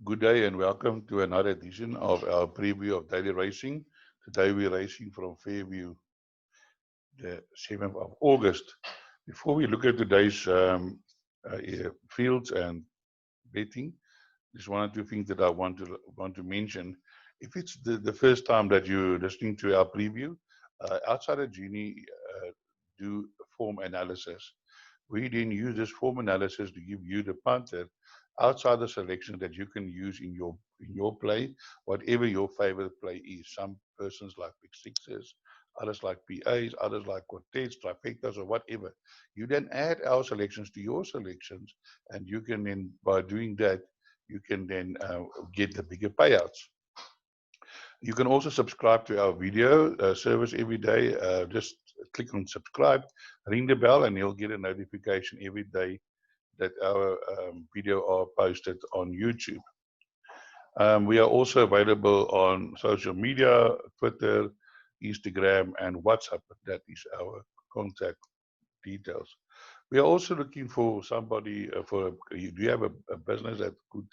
Good day and welcome to another edition of our preview of daily racing. Today we're racing from Fairview, the 7th of August. Before we look at today's fields and betting, there's one or two things that I want to mention. If it's the first time that you're listening to our preview, outside of Genie, do form analysis. We then use this form analysis to give you the punter outside the selection that you can use in your play, whatever your favorite play is. Some persons like pick sixes, others like PAs, others like quartets, trifectas, or whatever. You then add our selections to your selections, and you can then, by doing that, you can then get the bigger payouts. You can also subscribe to our video service every day. Just click on subscribe, ring the bell, and you'll get a notification every day that our video are posted on YouTube. We are also available on social media, Twitter, Instagram, and WhatsApp. That is our contact details. We are also looking for somebody do you have a business that could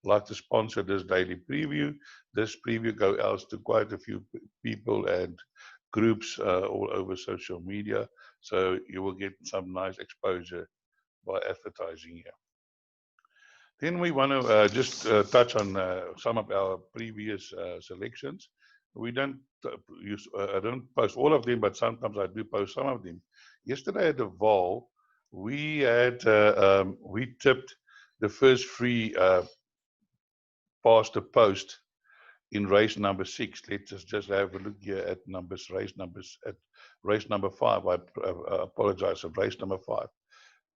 like to sponsor this daily preview? This preview goes out to quite a few people and groups all over social media, so you will get some nice exposure by advertising here. Then we want to just touch on some of our previous selections. We don't I don't post all of them, but sometimes I do post some of them. Yesterday at the Vaal, we tipped the first three past the post in race number 6. Let's just have a look here at race numbers at race number 5. I apologize, at race number 5.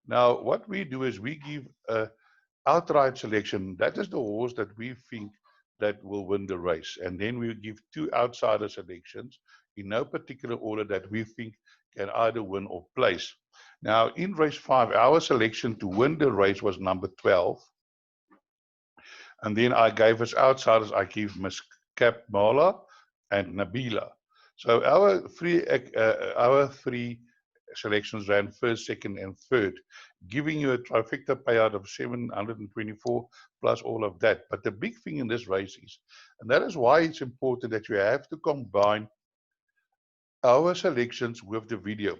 Now, what we do is we give outright selection. That is the horse that we think that will win the race, and then we give two outsider selections in no particular order that we think can either win or place. Now, in race 5, our selection to win the race was number 12, and then I gave as outsiders, I give Miss Cap Mala and Nabila. So our three selections ran first, second, and third, giving you a trifecta payout of 724 plus all of that. But the big thing in this race is, and that is why it's important that you have to combine our selections with the video,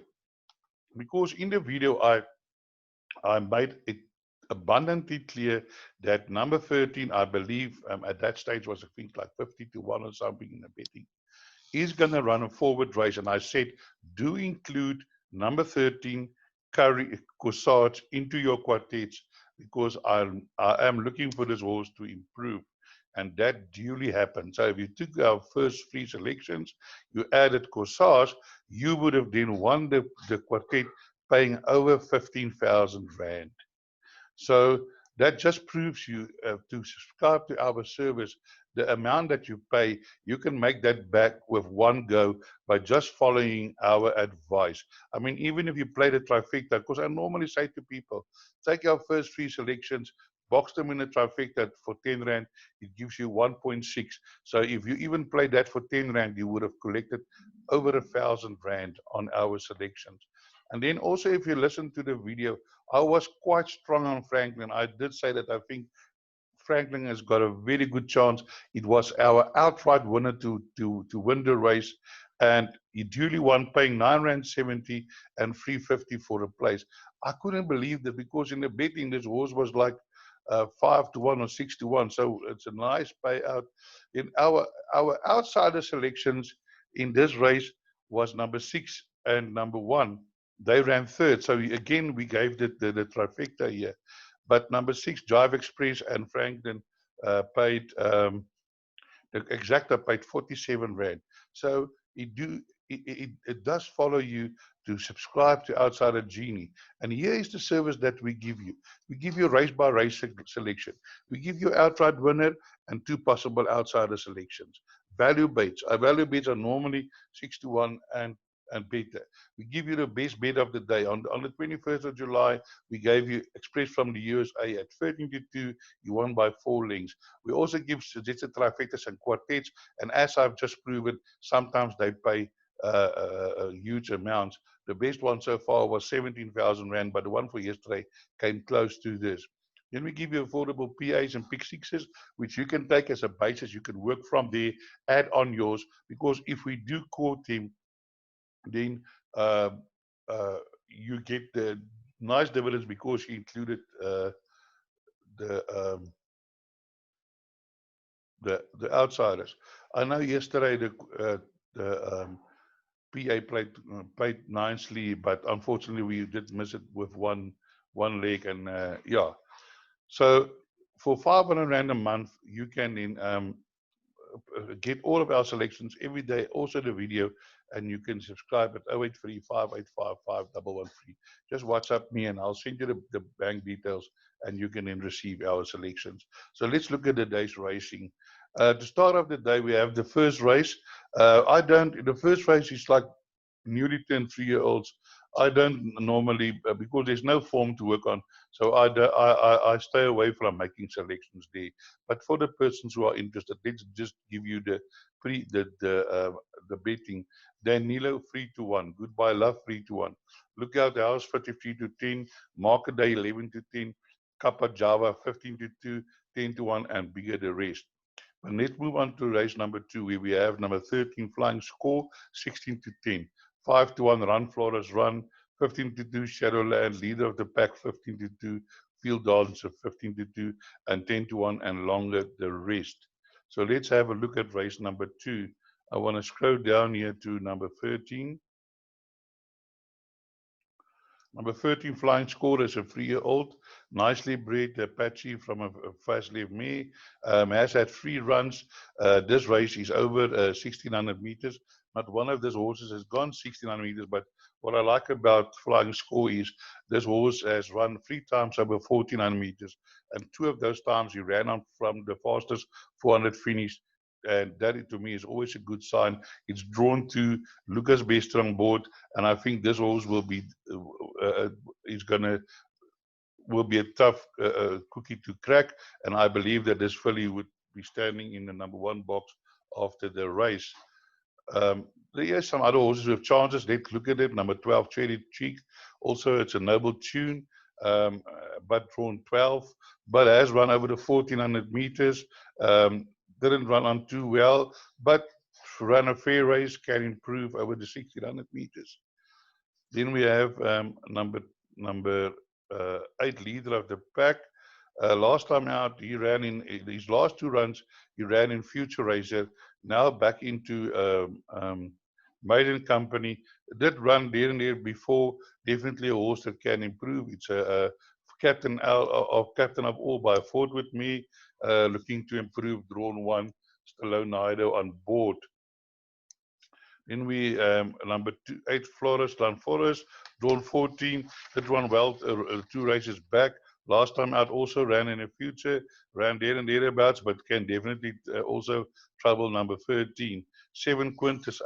because in the video I made it abundantly clear that number 13, I believe at that stage was I think like 50-1 or something in the betting, is going to run a forward race, and I said do include number 13 Corsage into your quartets, because I am looking for this horse to improve, and that duly happened. So if you took our first three selections, you added Corsage, you would have then won the quartet, paying over 15,000 rand. So that just proves you to subscribe to our service, the amount that you pay, you can make that back with one go by just following our advice. I mean, even if you play the trifecta, because I normally say to people, take our first three selections, box them in a trifecta for 10 Rand, it gives you 1.6. So if you even play that for 10 Rand, you would have collected over 1,000 Rand on our selections. And then also, if you listen to the video, I was quite strong on Franklin. I did say that I think Franklin has got a very good chance. It was our outright winner to win the race, and he duly won, paying 9 Rand 70 and 350 for a place. I couldn't believe that, because in the betting this horse was like 5-1 or 6-1, so it's a nice payout. In our outsider selections in this race was number 6 and number 1. They ran third, so again we gave the trifecta here. But number 6, Jive Express and Franklin paid the exacta paid 47 Rand. So it does follow you to subscribe to Outsider Genie. And here is the service that we give you. We give you race by race selection. We give you outright winner and 2 possible outsider selections. Value bets. Our value bets are normally 6-1 and better. We give you the best bet of the day. On the 21st of July, we gave you Express from the USA at 13-2. You won by 4 lengths. We also give suggested trifectas and quartets, and as I've just proven, sometimes they pay huge amounts. The best one so far was 17,000 Rand, but the one for yesterday came close to this. Then we give you affordable PAs and pick sixes, which you can take as a basis. You can work from there, add on yours, because if we do core team, then uh, you get the nice dividends because you included the um, the outsiders. I know yesterday the PA played nicely, but unfortunately we did miss it with one leg, and yeah. So for 500 rand a month, you can then get all of our selections every day, also the video, and you can subscribe at 083-585-5113. Just WhatsApp me and I'll send you the bank details, and you can then receive our selections. So let's look at the day's racing. To start off the day, we have the first race. The first race is like newly turned 3-year-olds. I don't normally, because there's no form to work on, so I stay away from making selections there. But for the persons who are interested, let's just give you the betting. Danilo 3-1, Goodbye Love 3-1, Lookout House 53-10, Market Day 11-10, Kappa Java 15-2, 10-1, and Bigger the Rest. And let's move on to race number 2, where we have number 13 Flying Score 16-10. 5-1 Run Flores Run, 15-2 Shadowland, Leader of the Pack 15-2, Field Dancer 15-2, and 10-1 and Longer the Rest. So let's have a look at race number 2. I want to scroll down here to number 13. Number 13, Flying Score, is a 3-year-old, nicely bred Apache from a fast-lived mare. Has had 3 runs. This race is over 1,600 meters. Not one of these horses has gone 1,600 meters, but what I like about Flying Score is this horse has run 3 times over 1,400 meters, and 2 of those times he ran on from the fastest 400 finish. And that, to me, is always a good sign. It's drawn to Lucas Bester on board, and I think this horse will be is gonna will be a tough cookie to crack. And I believe that this filly would be standing in the number 1 box after the race. There are some other horses with chances. Let's look at it. Number 12, Cherry Cheek. Also, it's a noble tune, but drawn 12, but has run over the 1,400 meters. Didn't run on too well, but ran a fair race, can improve over the 1,600 meters. Then we have number 8, Leader of the Pack. Last time out, he ran in his last 2 runs. He ran in Future Racer. Now back into Maiden Company. Did run there and there before. Definitely a horse that can improve. It's a captain of all by Ford with me. Looking to improve. Drawn 1, Stallone Nido on board. Then we number 8, Flores Lan Forest, drawn 14. That one well 2 races back. Last time out also ran in the Future, ran there and thereabouts, but can definitely also trouble number 13. 7, Quintus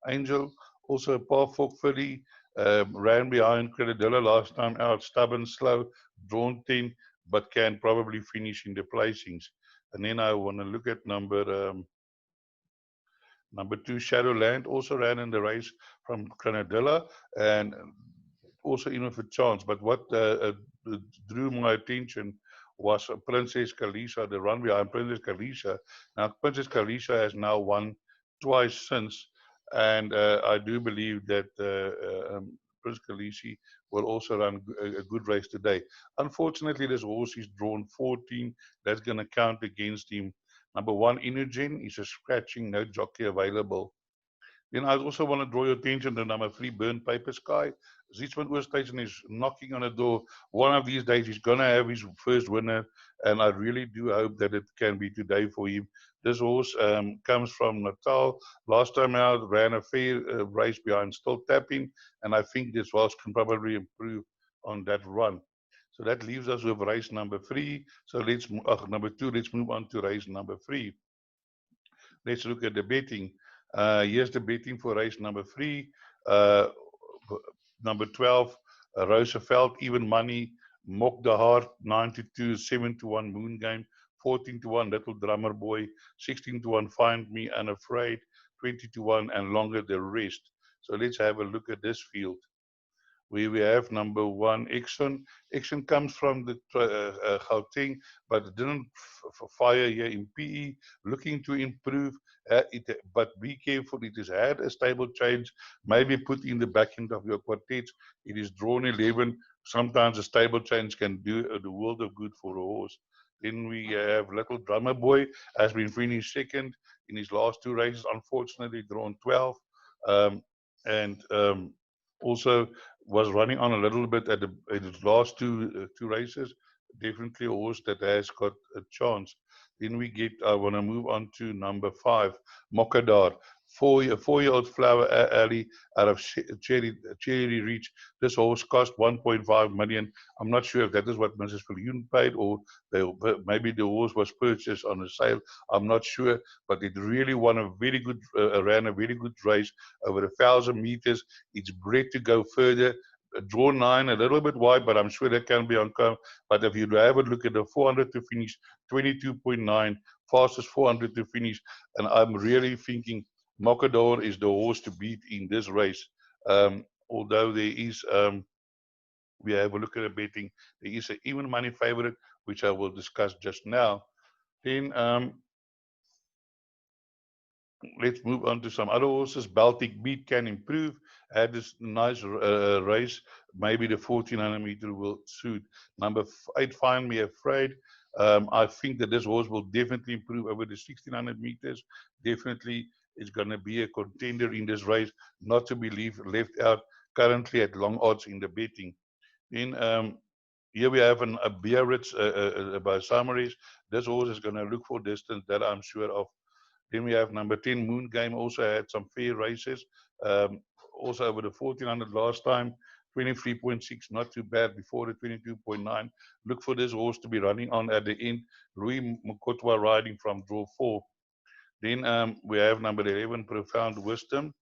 Angel, also a powerful filly, ran behind Credidilla last time out, stubborn, slow, drawn 10, but can probably finish in the placings. And then I want to look at number 2, Shadowland, also ran in the race from Grenadilla and also in with a chance. But what drew my attention was Princess Kalisha, the run behind Princess Kalisha. Now, Princess Kalisha has now won twice since, and I do believe that Princess Kalisha will also run a good race today. Unfortunately, this horse is drawn 14. That's going to count against him. Number 1, Inogen, is a scratching, no jockey available. Then I also want to draw your attention to number 3, Burn Paper Sky. Zietsman Oorstation is knocking on the door. One of these days he's going to have his first winner, and I really do hope that it can be today for him. This horse comes from Natal. Last time out, ran a fair race behind Still Tapping, and I think this horse can probably improve on that run. So that leaves us with race number 3. So number 2, let's move on to race number 3. Let's look at the betting. Here's the betting for race number 3. Number 12, Roosevelt, even money. Mock the Heart, 92, 7-1 Moon Game, 14-1 Little Drummer Boy, 16-1 Find Me Unafraid, 20-1 and Longer the Rest. So let's have a look at this field. We have number 1, Exxon. Exxon comes from the Gauteng, but it didn't fire here in PE. Looking to improve, but be careful. It has had a stable change. Maybe put in the back end of your quartets. It is drawn 11. Sometimes a stable change can do the world of good for a horse. Then we have Little Drummer Boy, has been finished second in his last 2 races. Unfortunately, drawn 12. And also was running on a little bit at his last two races. Definitely a horse that has got a chance. Then we get, I want to move on to number 5, Mokadar. 4-year-old Flower Alley out of Cherry Reach. This horse cost 1.5 million. I'm not sure if that is what Mrs. Viljoen paid, or maybe the horse was purchased on a sale. I'm not sure, but it really won a very good, ran a very good race over 1,000 meters. It's bred to go further. Draw 9, a little bit wide, but I'm sure that can be on come. But if you have a look at the 400 to finish, 22.9, fastest 400 to finish, and I'm really thinking Mokador is the horse to beat in this race. Although there is, we have a look at the betting, there is an even money favorite, which I will discuss just now. Then let's move on to some other horses. Baltic Beat can improve. Had this nice race. Maybe the 1400 meter will suit. Number 8, Find Me Afraid. I think that this horse will definitely improve over the 1600 meters. Definitely is going to be a contender in this race, not to be left out. Currently at long odds in the betting. Then here we have a Biarritz by summaries. This horse is going to look for distance, that I'm sure of. Then we have number 10, Moon Game, also had some fair races. Also over the 1400 last time, 23.6, not too bad before the 22.9. Look for this horse to be running on at the end. Rui Mokotwa riding from draw 4. Then we have number 11, Profound Wisdom.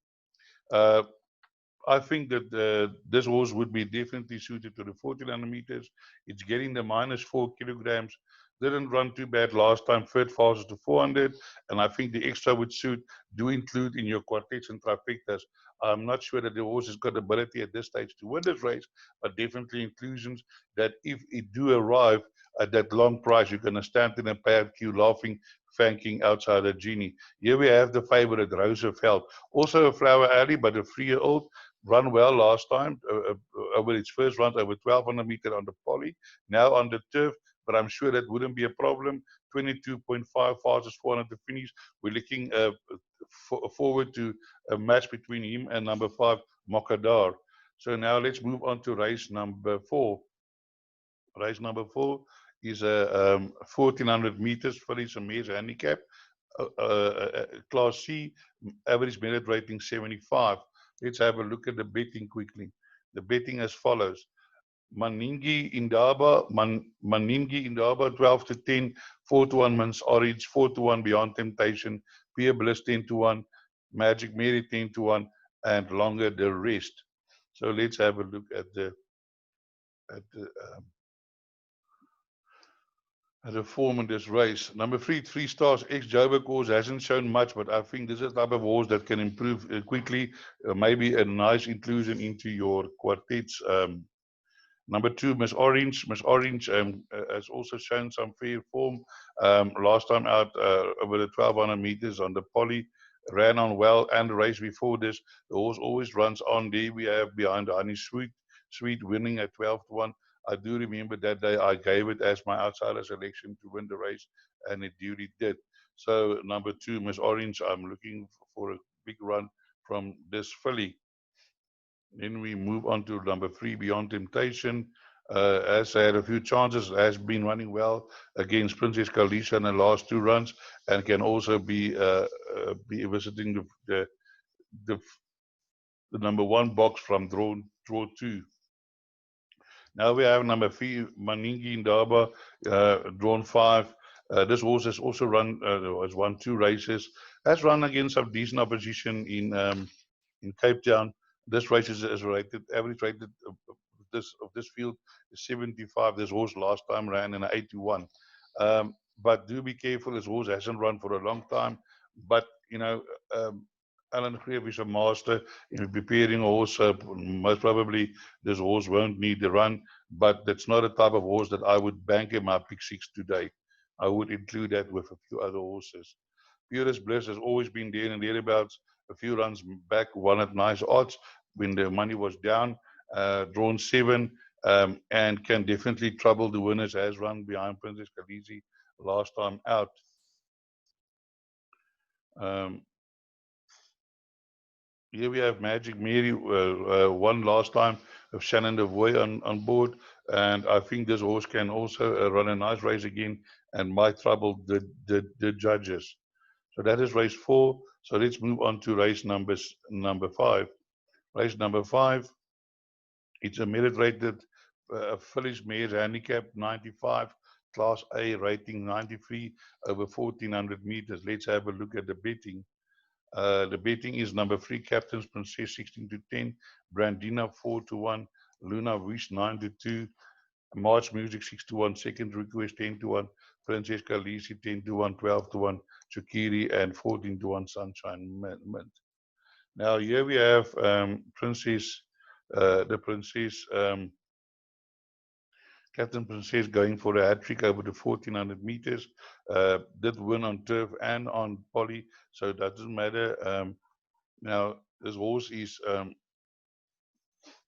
I think that this horse would be definitely suited to the 1400 meters. It's getting the -4 kilograms. Didn't run too bad last time, third fastest to 400, and I think the extra would suit. Do include in your quartets and trifectas. I'm not sure that the horse has got ability at this stage to win this race, but definitely inclusions that if it do arrive at that long price, you're going to stand in a payout queue laughing, thanking outside the Genie. Here we have the favorite, Roosevelt. Also a Flower Alley, but a 3-year-old. Run well last time, over its first run over 1200 meter on the poly. Now on the turf, but I'm sure that wouldn't be a problem. 22.5 fastest 400 to finish. We're looking forward to a match between him and number 5, Mokadar. So now let's move on to race number 4. Race number 4 is a 1400 meters for his mare's handicap. Class C, average merit rating 75. Let's have a look at the betting quickly. The betting as follows. Maningi Indaba, Maningi Indaba 12 to 10, 4 to 1 Mans Orange, 4 to 1 Beyond Temptation, Pierre Bliss 10 to 1, Magic Mary 10 to 1, and longer the rest. So let's have a look at the form in this race. Number 3, 3 stars, ex-Joburg horse, hasn't shown much, but I think this is the type of horse that can improve quickly. Maybe a nice inclusion into your quartets. Number 2, Miss Orange. Miss Orange has also shown some fair form. Last time out over the 1200 meters on the poly, ran on well, and the race before this, the horse always runs on. There we have behind Honey Sweet winning at 12 to 1. I do remember that day I gave it as my outsider selection to win the race, and it duly did. So number 2, Miss Orange, I'm looking for a big run from this filly. Then we move on to number 3, Beyond Temptation. Has had a few chances, has been running well against Princess Kalisha in the last 2 runs, and can also be visiting the number 1 box from draw 2. Now we have number 3, Maningi Indaba, drawn 5. This horse has also has won 2 races. Has run against some decent opposition in Cape Town. This race is rated, average rated of this field is 75. This horse last time ran in an 81. But do be careful, this horse hasn't run for a long time. But, you know, Alan Greef is a master in preparing a horse. Most probably this horse won't need the run, but that's not a type of horse that I would bank in my pick 6 today. I would include that with a few other horses. Purest Bliss has always been there and thereabouts. A few runs back, won at nice odds when the money was down, drawn 7, and can definitely trouble the winners. Has run behind Princess Khaleesi last time out. Um, Here we have Magic Mary, won last time of Shannon Devoy on board, and I think this horse can also run a nice race again and might trouble the judges. So that is race 4. So let's move on to race number 5. Race number 5, it's a merit-rated Phyllis Mares handicap 95, Class A rating 93 over 1400 meters. Let's have a look at the betting. The betting is number 3, Captain's Princess 16 to 10, Brandina 4 to 1, Luna Wish 9 to 2, March Music 6 to 1, Second Request 10 to 1, Princess Khaleesi 10 to 1, 12 to 1, Chukiri, and 14 to 1, Sunshine Mint. Now here we have the Princess, Captain Princess going for a hat trick over the 1400 meters. Did win on turf and on poly, so it doesn't matter. Now this horse is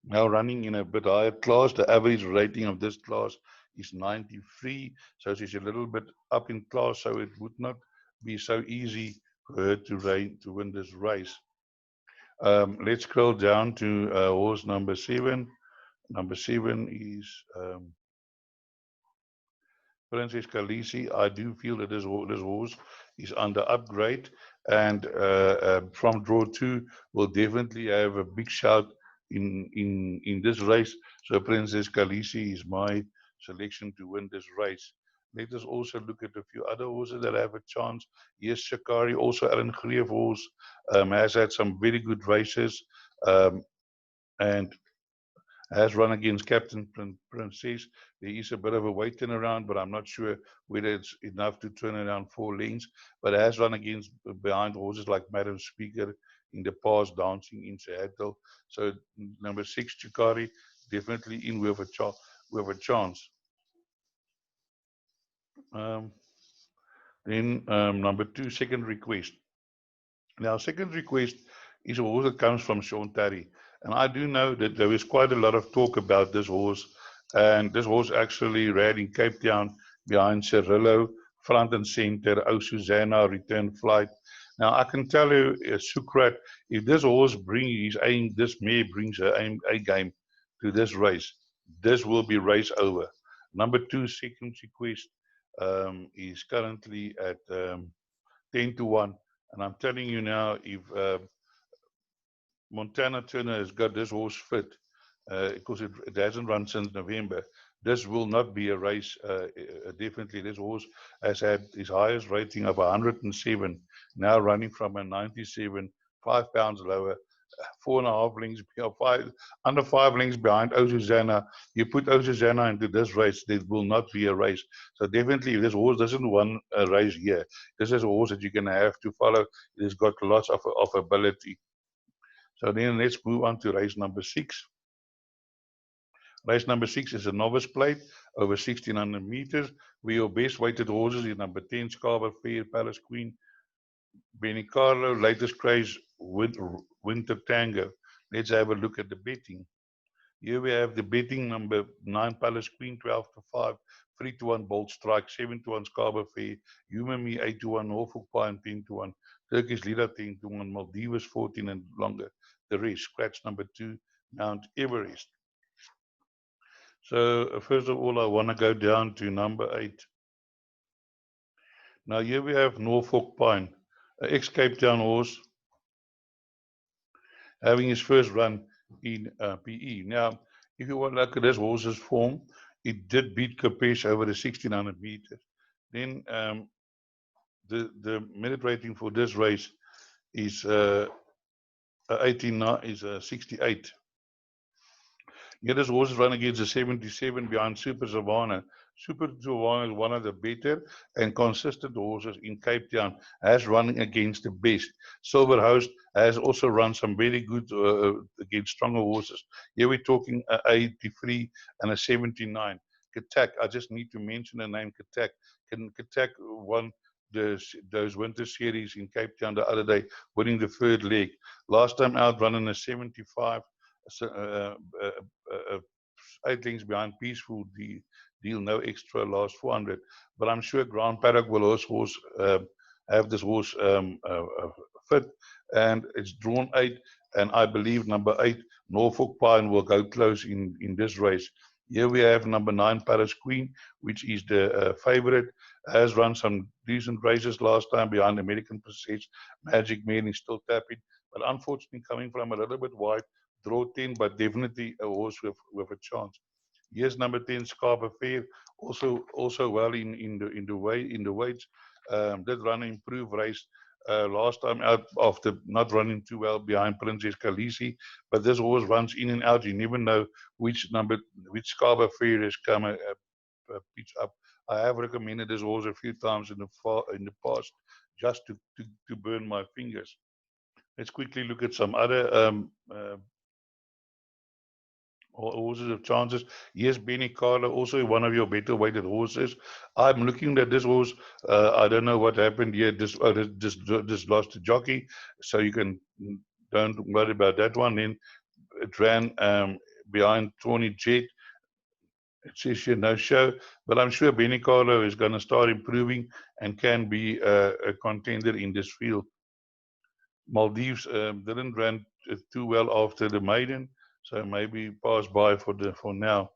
now running in a bit higher class. The average rating of this class is 93, so she's a little bit up in class, so it would not be so easy for her to win this race. Let's scroll down to horse number 7. Number 7 is Princess Khaleesi. I do feel that this horse is under upgrade, and from draw 2 will definitely have a big shout in this race. So Princess Khaleesi is my selection to win this race. Let us also look at a few other horses that have a chance. Yes, Shikari, also Alan Greef horse, has had some very good races, and has run against Captain Princess. There is a bit of a weight turnaround, but I'm not sure whether it's enough to turn around 4 lengths. But it has run against behind horses like Madam Speaker in the past, dancing in Seattle. So number 6, Chikari, definitely in with a chance. Then number 2, Second Request. Now, Second Request is a horse that comes from Sean Terry. And I do know that there is quite a lot of talk about this horse. And this horse actually ran in Cape Town behind Cirillo, front and center, Oh Susanna, return flight. Now, I can tell you, Sukrat, if this horse brings his aim, this mare brings her aim, A game to this race, this will be race over. Number 2, Second Request, is currently at 10 to 1. And I'm telling you now, if Montana Turner has got this horse fit, because it hasn't run since November, this will not be a race. Definitely, this horse has had his highest rating of 107, now running from a 97, 5 pounds lower, 4.5 lengths, under 5 lengths behind Oh Susanna. You put Oh Susanna into this race, there will not be a race. So definitely, if this horse doesn't win a race here, this is a horse that you're going to have to follow. It has got lots of ability. So then let's move on to race number 6. Race number 6 is a novice plate over 1600 meters, where your best weighted horses is number 10, Scarborough Fair, Palace Queen, Benny Carlo, latest craze, Winter Tango. Let's have a look at the betting. Here we have the betting: number 9, Palace Queen, 12 to 5, 3 to 1, Bold Strike, 7 to 1, Scarborough Fair, Human Me, 8 to 1, Norfolk Pine, 10 to 1, Turkish Leader, 10 to 1, Maldives, 14 and longer. The rest, scratch number 2, Mount Everest. So first of all, I want to go down to number 8. Now here we have Norfolk Pine, an ex-Cape Town horse, having his first run in PE. Now, if you want to look at this horse's form, it did beat Capesh over the 1600 meters. Then the minute rating for this race is 68. Here this horse run against a 77 behind Super Savannah. Super Jawang is one of the better and consistent horses in Cape Town, has running against the best. Silver Host has also run some very good against stronger horses. Here we're talking a 83 and a 79. Katak, I just need to mention the name Katak. Katak won those winter series in Cape Town the other day, winning the third leg. Last time out running a 75, uh, uh, uh, 8 lengths behind Peaceful Deal, no extra, last 400. But I'm sure Grand Paddock will also have this horse fit, and it's drawn 8, and I believe number 8, Norfolk Pine, will go close in this race. Here we have number 9, Paris Queen, which is the favorite, has run some decent races last time behind American Princess. Magic Man is still tapping, but unfortunately coming from a little bit wide, draw 10, but definitely a horse with a chance. Yes, number 10, Scarpa Fair, also well in the weights. Did run an improved race last time out after not running too well behind Princess Khaleesi, but this horse runs in and out. You never know which Scarpa Fair has come pitch up. I have recommended this horse a few times in the past, just to burn my fingers. Let's quickly look at some other horses of chances. Yes, Benny Carter, also one of your better weighted horses. I'm looking at this horse. I don't know what happened here. This lost to jockey, so you can don't worry about that one. Then it ran behind Tawny Jet. It says here no show, but I'm sure Benny Carter is going to start improving and can be a contender in this field. Maldives didn't run too well after the maiden, so maybe pass by for now.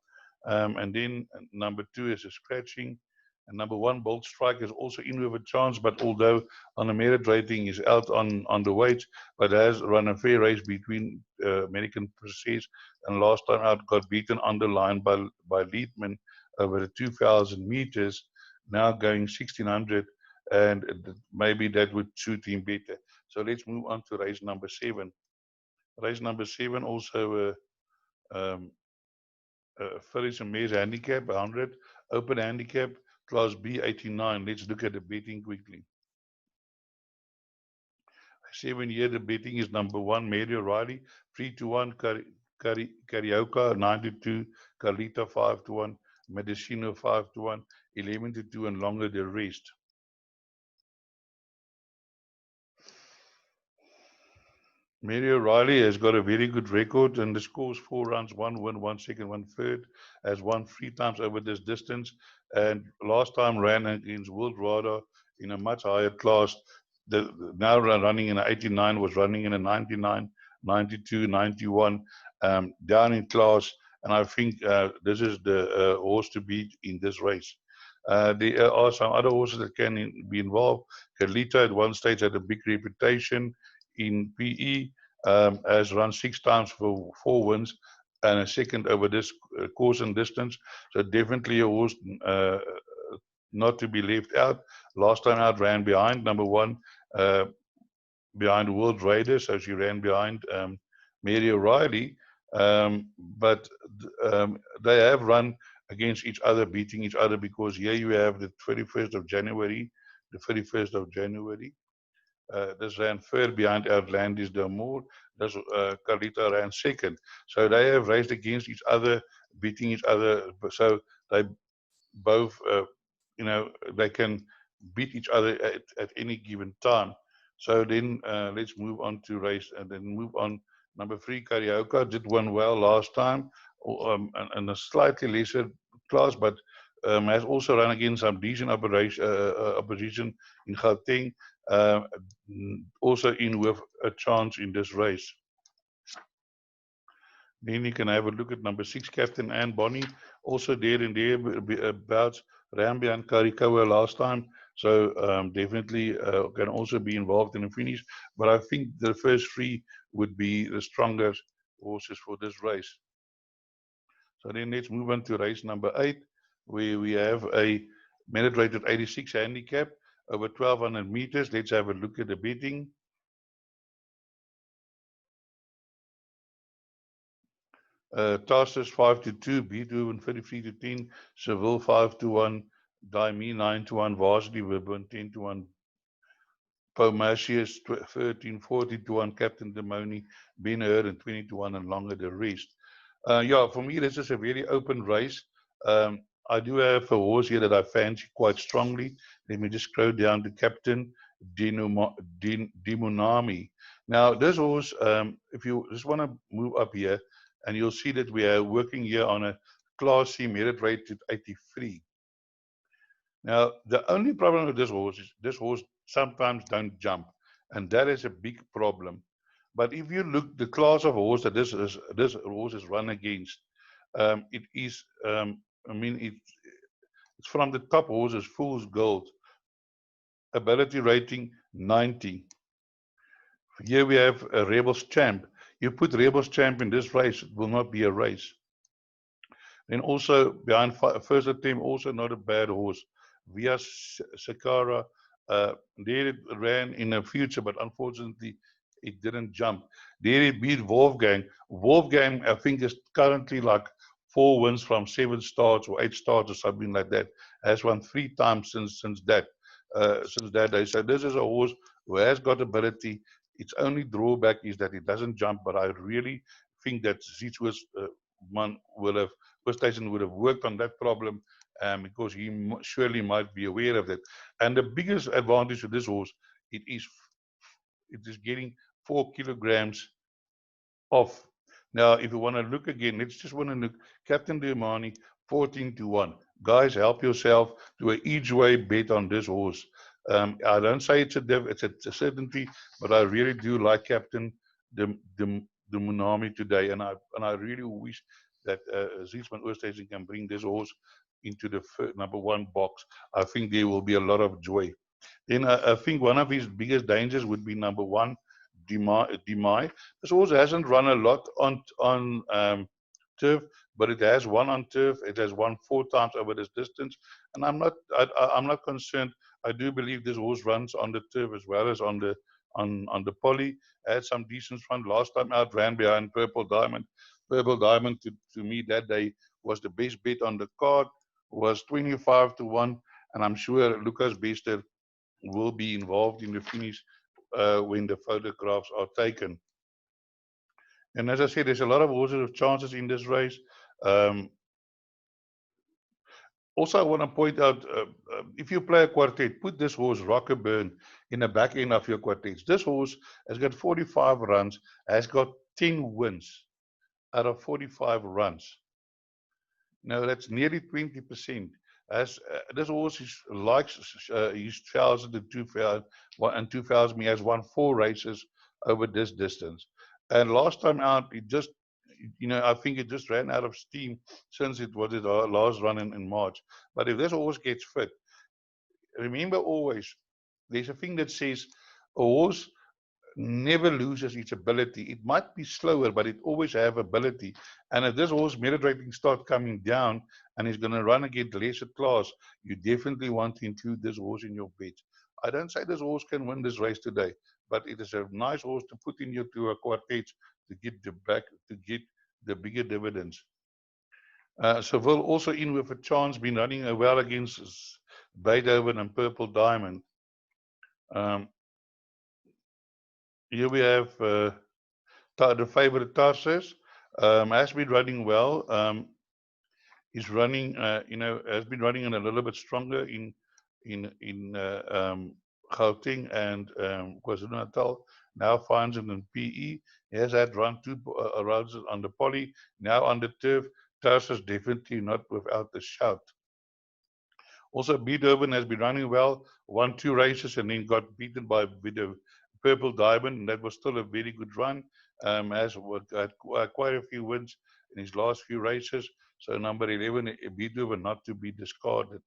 And then number 2 is a scratching. And number 1, Bold Strike, is also in with a chance, but although on the merit rating is out on the weights, but has run a fair race between American Princess, and last time out got beaten on the line by Leitman over the 2,000 meters, now going 1,600, and maybe that would suit him better. So let's move on to race number 7. Race number 7 also Phyllis and Mays handicap 100, open handicap, class B 89. Let's look at the betting quickly. 7 here, the betting is number 1, Mary O'Reilly, 3-1, Carioca 9-2, Carlita 5-1, Medicino 5-1, 11-2, and longer the rest. Mary O'Reilly has got a very good record, and the scores 4 runs, 1 win, 1 second, 1 third, has won 3 times over this distance, and last time ran against World Radar in a much higher class. Now running in an 89, was running in a 99, 92, 91, down in class, and I think this is the horse to beat in this race. There are some other horses that can be involved. Carlita at one stage had a big reputation in PE, has run 6 times for 4 wins and a second over this course and distance. So definitely a horse not to be left out. Last time out ran behind number 1, behind World Raider, so she ran behind Mary O'Reilly. But they have run against each other, beating each other, because here you have the 21st of January, the 31st of January. This ran third behind Outlandis D'Amour. This Carlita ran second. So they have raced against each other, beating each other. So they both, they can beat each other at any given time. So then let's move on to race, and then move on. Number 3, Carioca, did win well last time, in a slightly lesser class, but has also run against some decent opposition in Gauteng. Also in with a chance in this race. Then you can have a look at number 6, Captain Anne Bonny, also there and thereabouts, Rambi and Karikawa last time, so definitely can also be involved in the finish. But I think the first 3 would be the stronger horses for this race. So then let's move on to race number 8, where we have a merit rated 86 handicap over 1,200 meters. Let's have a look at the betting. Tarsus 5-2, Beethoven 33-10, Seville 5-1, Daimi 9-1, Varsity Wiburn 10-1, Pomasius 13-40-1, Captain Demoni, Ben Hur and 20-1, and longer the rest. Yeah, for me, this is a very open race. I do have a horse here that I fancy quite strongly. Let me just scroll down to Captain Dimunami. Now, this horse, if you just want to move up here, and you'll see that we are working here on a Class C merit rated 83. Now, the only problem with this horse is this horse sometimes don't jump, and that is a big problem. But if you look the class of horse that this horse is run against, it is, I mean, it's from the top horses, Fool's Gold, ability rating 90. Here we have a Rebel's Champ. You put Rebel's Champ in this race, it will not be a race. Then also behind first attempt, also not a bad horse. Via Sakara, there it ran in the future, but unfortunately it didn't jump. There it beat Wolfgang. Wolfgang, I think, is currently like 4 wins from 7 starts or 8 starts or something like that. Has won 3 times since that day. So this is a horse who has got ability. Its only drawback is that it doesn't jump, but I really think that Zietwoord's man Station would have worked on that problem, because he surely might be aware of that. And the biggest advantage of this horse, it is getting 4 kilograms off. Now, if you want to look again, let's just want to look. Captain Diamani, 14-1. Guys, help yourself to an each way bet on this horse. I don't say it's a certainty, but I really do like Captain Diamani today, and I really wish that Zietsman Oosthuizen can bring this horse into the number 1 box. I think there will be a lot of joy. Then I think one of his biggest dangers would be number 1, Demai. This horse hasn't run a lot on turf, but it has won on turf. It has won 4 times over this distance, and I'm not concerned. I do believe this horse runs on the turf as well as on the poly. Had some decent run last time out. Ran behind Purple Diamond. Purple Diamond to me that day was the best bet on the card. Was 25-1, and I'm sure Lucas Bester will be involved in the finish when the photographs are taken. And as I said, there's a lot of horses with chances in this race. Also, I want to point out, if you play a quartet, put this horse, Rockerburn, in the back end of your quartets. This horse has got 45 runs, has got 10 wins out of 45 runs. Now, that's nearly 20%. As this horse likes his 1,000 to 2,000, and 2,000, he has won 4 races over this distance. And last time out, it just, I think it just ran out of steam since it was its last run in March. But if this horse gets fit, remember always, there's a thing that says a horse never loses its ability. It might be slower, but it always have ability. And if this horse merit rating start coming down and is going to run against lesser class, you definitely want to include this horse in your bet. I don't say this horse can win this race today, but it is a nice horse to put in your quartet to get the bigger dividends. Seville also in with a chance, been running well against Beethoven and Purple Diamond. Here we have the favorite Tarsus, has been running well. Is running, has been running in a little bit stronger in Gauteng and KwaZulu-Natal. Now finds it in PE. He has had run 2 rounds on the poly. Now on the turf, Tarsus definitely not without a shout. Also, Beethoven has been running well, won 2 races and then got beaten by Purple Diamond, and that was still a very good run. Has had quite a few wins in his last few races. So number 11, Beethoven, not to be discarded.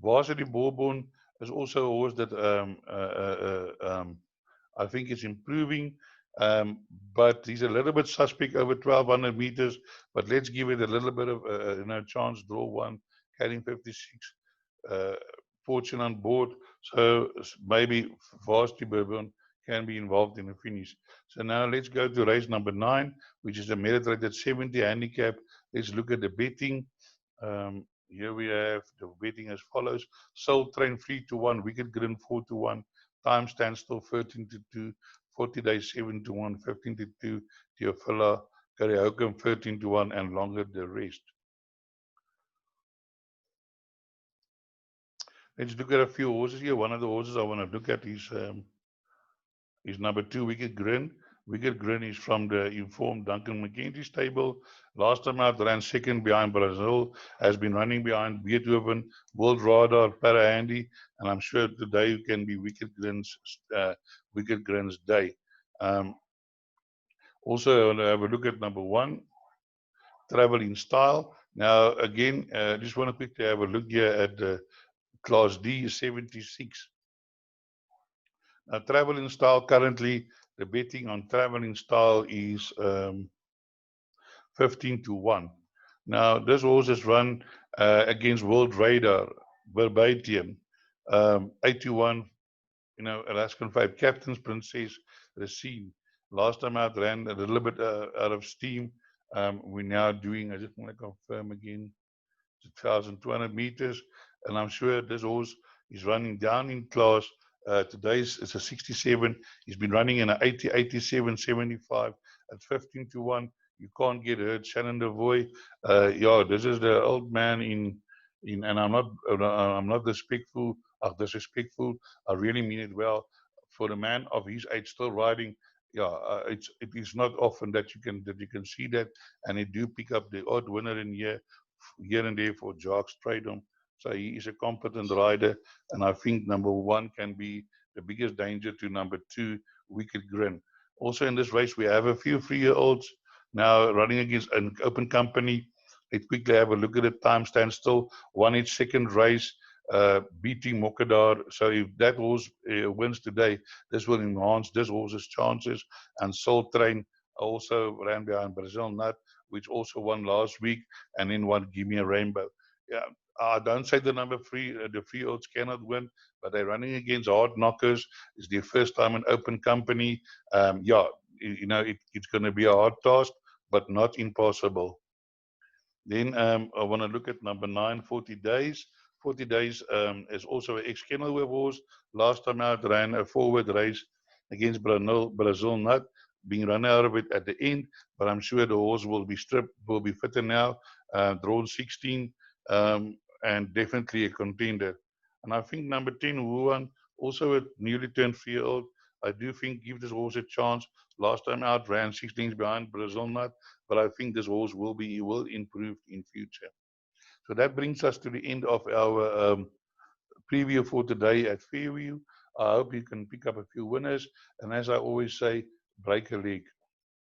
Varsity Bourbon is also a horse that I think is improving, but he's a little bit suspect over 1,200 meters. But let's give it a little bit of chance. Draw 1, carrying 56. Fortune on board, so maybe Varsity Bourbon can be involved in a finish. So now let's go to race number 9, which is a merit rated 70 handicap. Let's look at the betting. Here we have the betting as follows: Soul Train 3-1, Wicked Grin 4-1, Time Standstill 13-2, 40 Days 7-1, 15-2, Teofila Karaoke 13-1, and longer the rest. Let's look at a few horses here. One of the horses I want to look at is number 2, Wicked Grin. Wicked Grin is from the informed Duncan McKenzie stable. Last time out, ran second behind Brazil, has been running behind Beethoven, World Radar, Para Handy, and I'm sure today can be Wicked Grin's day. Also, I want to have a look at number 1, Travel in Style. Now, again, just want to quickly have a look here at the Class D 76. Now, Travel in Style, currently, the betting on Travel in Style is 15-1. Now, this horse has run against World Radar, verbatim, 8-1, Alaskan 5, Captain's Princess, Racine. Last time out ran a little bit out of steam. We're now doing, I just want to confirm again, 2,200 meters, and I'm sure this horse is running down in class. Today's it's a 67. He's been running in an 80, 87, 75 at 15-1. You can't get hurt. Shannon Devoy. Yeah, this is the old man and I'm not disrespectful. I really mean it well. For a man of his age still riding, yeah, it is not often that you can see that, and they do pick up the odd winner in here and there for Jacques Stradom. So he is a competent rider, and I think number 1 can be the biggest danger to number 2, Wicked Grin. Also in this race, we have a few 3-year-olds now running against an open company. Let's quickly have a look at the time standstill. Won its second race, beating Mokadar. So if that horse wins today, this will enhance this horse's chances. And Soul Train also ran behind Brazil Nut, which also won last week, and then won Give Me a Rainbow. Yeah, I don't say the number 3, the 3-year-olds cannot win, but they're running against hard knockers. It's their first time in open company. Yeah, it's going to be a hard task, but not impossible. Then I want to look at number 9, 40 Days. 40 Days is also an ex-Kennelweb horse. Last time out ran a forward race against Brazil Nut, being run out of it at the end, but I'm sure the horse will be fitter now, drawn 16, and definitely a contender. And I think number 10, Wuhan, also a newly turned 3-year-old. I do think give this horse a chance. Last time out ran 16 behind Brazil Nut, but I think this horse will improve in future. So that brings us to the end of our preview for today at Fairview. I hope you can pick up a few winners, and as I always say, break a leg.